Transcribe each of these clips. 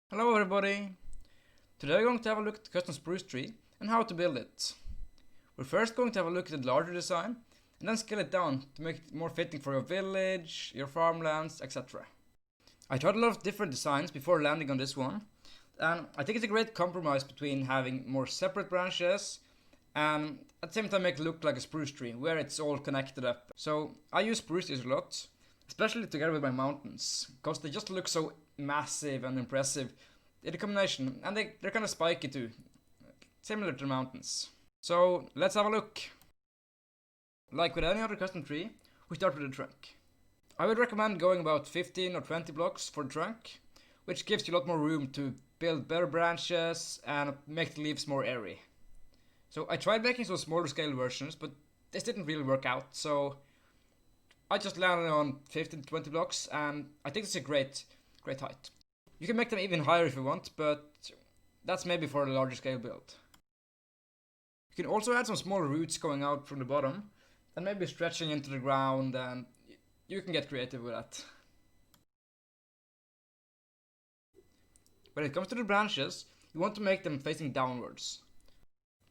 Hello everybody! Today we're going to have a look at the custom spruce tree and how to build it. We're first going to have a look at the larger design and then scale it down to make it more fitting for your village, your farmlands, etc. I tried a lot of different designs before landing on this one, and I think it's a great compromise between having more separate branches and at the same time make it look like a spruce tree where it's all connected up. So I use spruce trees a lot, especially together with my mountains, because they just look so massive and impressive in the combination, and they're kind of spiky too, similar to the mountains. So let's have a look. Like with any other custom tree, we start with the trunk. I would recommend going about 15 or 20 blocks for the trunk, which gives you a lot more room to build better branches and make the leaves more airy. So I tried making some smaller scale versions, but this didn't really work out, so I just landed on 15 to 20 blocks, and I think it's a great height. You can make them even higher if you want, but that's maybe for a larger scale build. You can also add some small roots going out from the bottom and maybe stretching into the ground, and you can get creative with that. When it comes to the branches, you want to make them facing downwards.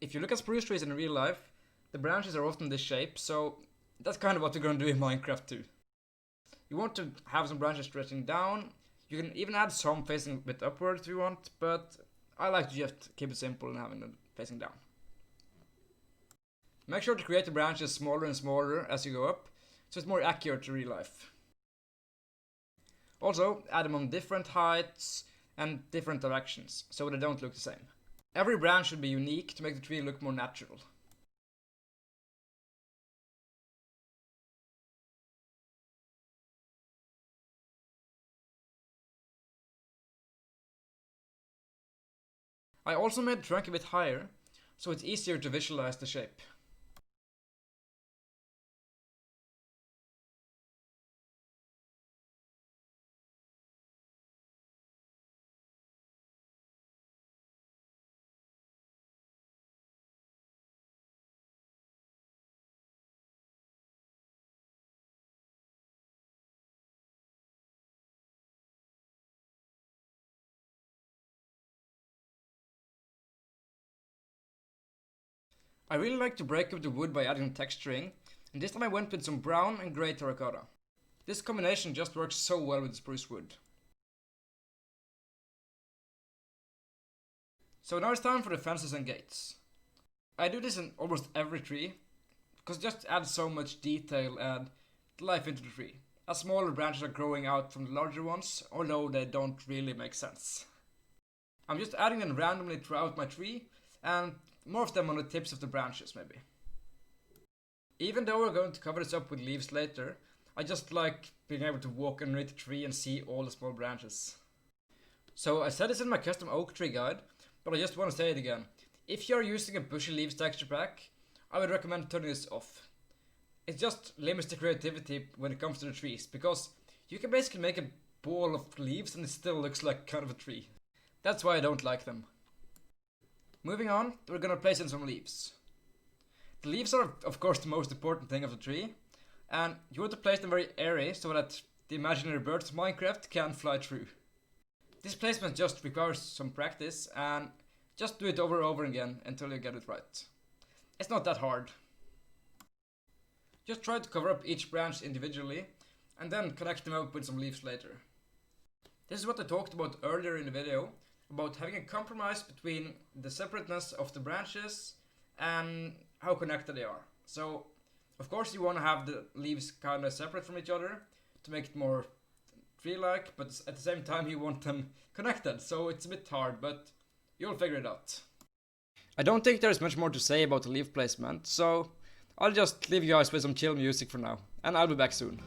If you look at spruce trees in real life, the branches are often this shape, so that's kind of what we're going to do in Minecraft too. You want to have some branches stretching down. You can even add some facing a bit upwards if you want, but I like to just keep it simple and having them facing down. Make sure to create the branches smaller and smaller as you go up, so it's more accurate to real life. Also, add them on different heights and different directions, so they don't look the same. Every branch should be unique to make the tree look more natural. I also made the trunk a bit higher, so it's easier to visualize the shape. I really like to break up the wood by adding texturing, and this time I went with some brown and grey terracotta. This combination just works so well with spruce wood. So now it's time for the fences and gates. I do this in almost every tree, because it just adds so much detail and life into the tree, as smaller branches are growing out from the larger ones, although they don't really make sense. I'm just adding them randomly throughout my tree, and more of them on the tips of the branches maybe. Even though we're going to cover this up with leaves later, I just like being able to walk underneath the tree and see all the small branches. So I said this in my custom oak tree guide, but I just want to say it again. If you're using a bushy leaves texture pack, I would recommend turning this off. It just limits the creativity when it comes to the trees, because you can basically make a ball of leaves and it still looks like kind of a tree. That's why I don't like them. Moving on, we're gonna place in some leaves. The leaves are of course the most important thing of the tree, and you want to place them very airy so that the imaginary birds of Minecraft can fly through. This placement just requires some practice, and just do it over and over again until you get it right. It's not that hard. Just try to cover up each branch individually, and then connect them up with some leaves later. This is what I talked about earlier in the video, about having a compromise between the separateness of the branches and how connected they are. So, of course you want to have the leaves kind of separate from each other to make it more tree-like, but at the same time you want them connected, so it's a bit hard, but you'll figure it out. I don't think there's much more to say about the leaf placement, so I'll just leave you guys with some chill music for now, and I'll be back soon.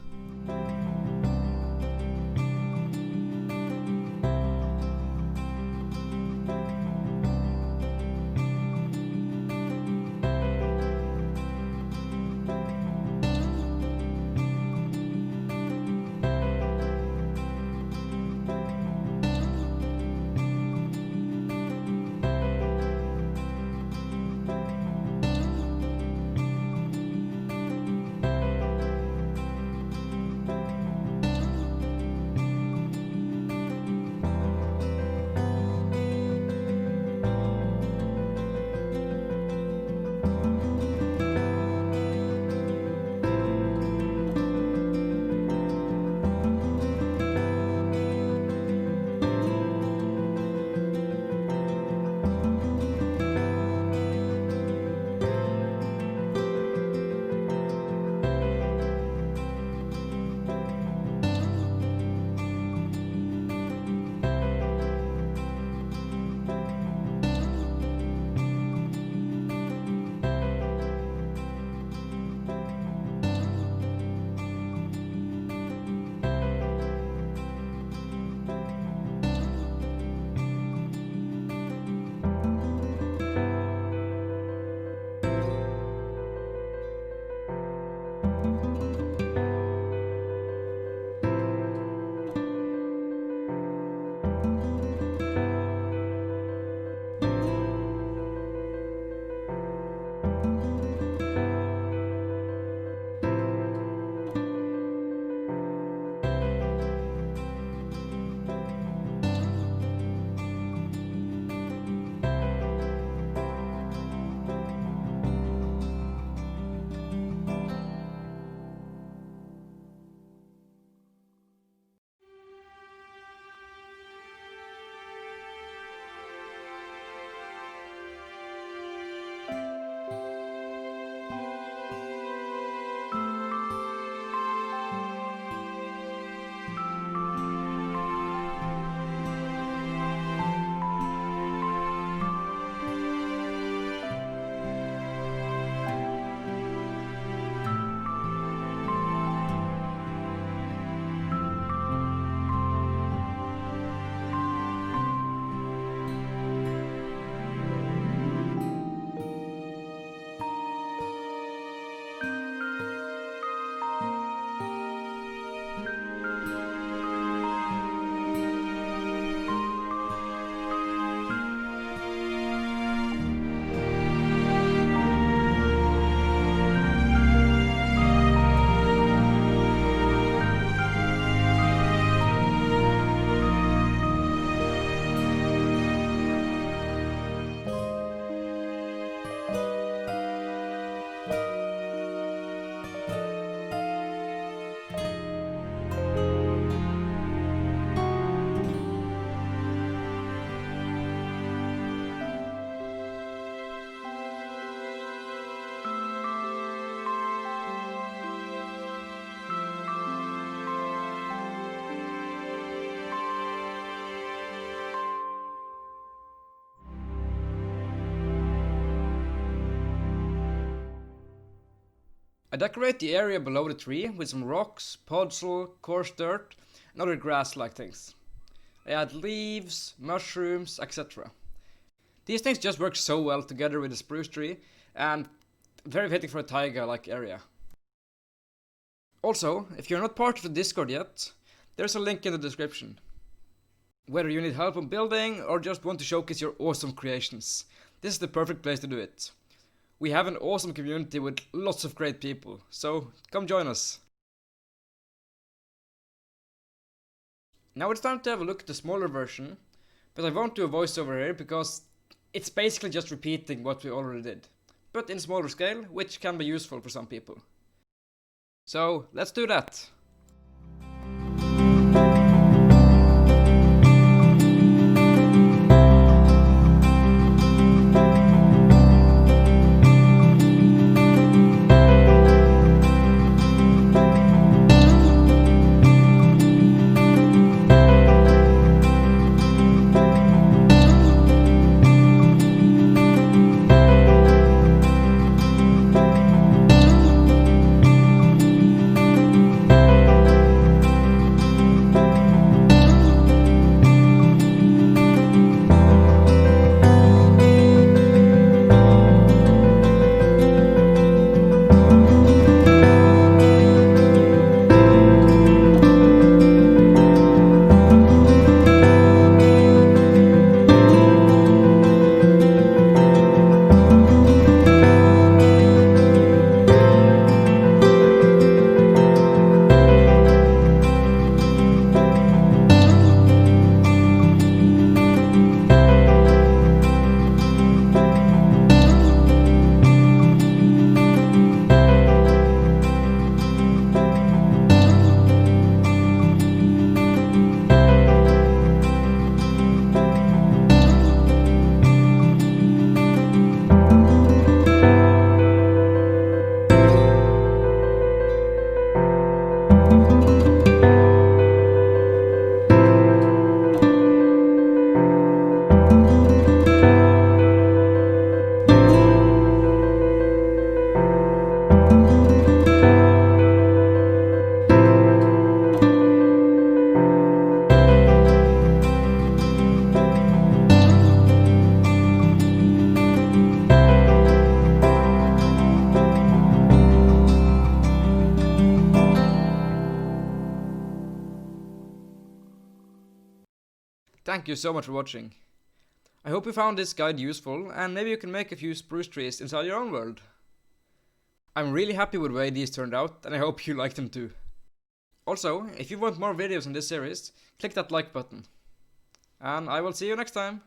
I decorate the area below the tree with some rocks, podzol, coarse dirt, and other grass-like things. I add leaves, mushrooms, etc. These things just work so well together with the spruce tree, and very fitting for a taiga-like area. Also, if you're not part of the Discord yet, there's a link in the description. Whether you need help on building or just want to showcase your awesome creations, this is the perfect place to do it. We have an awesome community with lots of great people, so come join us. Now it's time to have a look at the smaller version, but I won't do a voiceover here because it's basically just repeating what we already did, but in smaller scale, which can be useful for some people. So let's do that. Thank you so much for watching. I hope you found this guide useful, and maybe you can make a few spruce trees inside your own world. I'm really happy with the way these turned out, and I hope you like them too. Also, if you want more videos in this series, click that like button. And I will see you next time.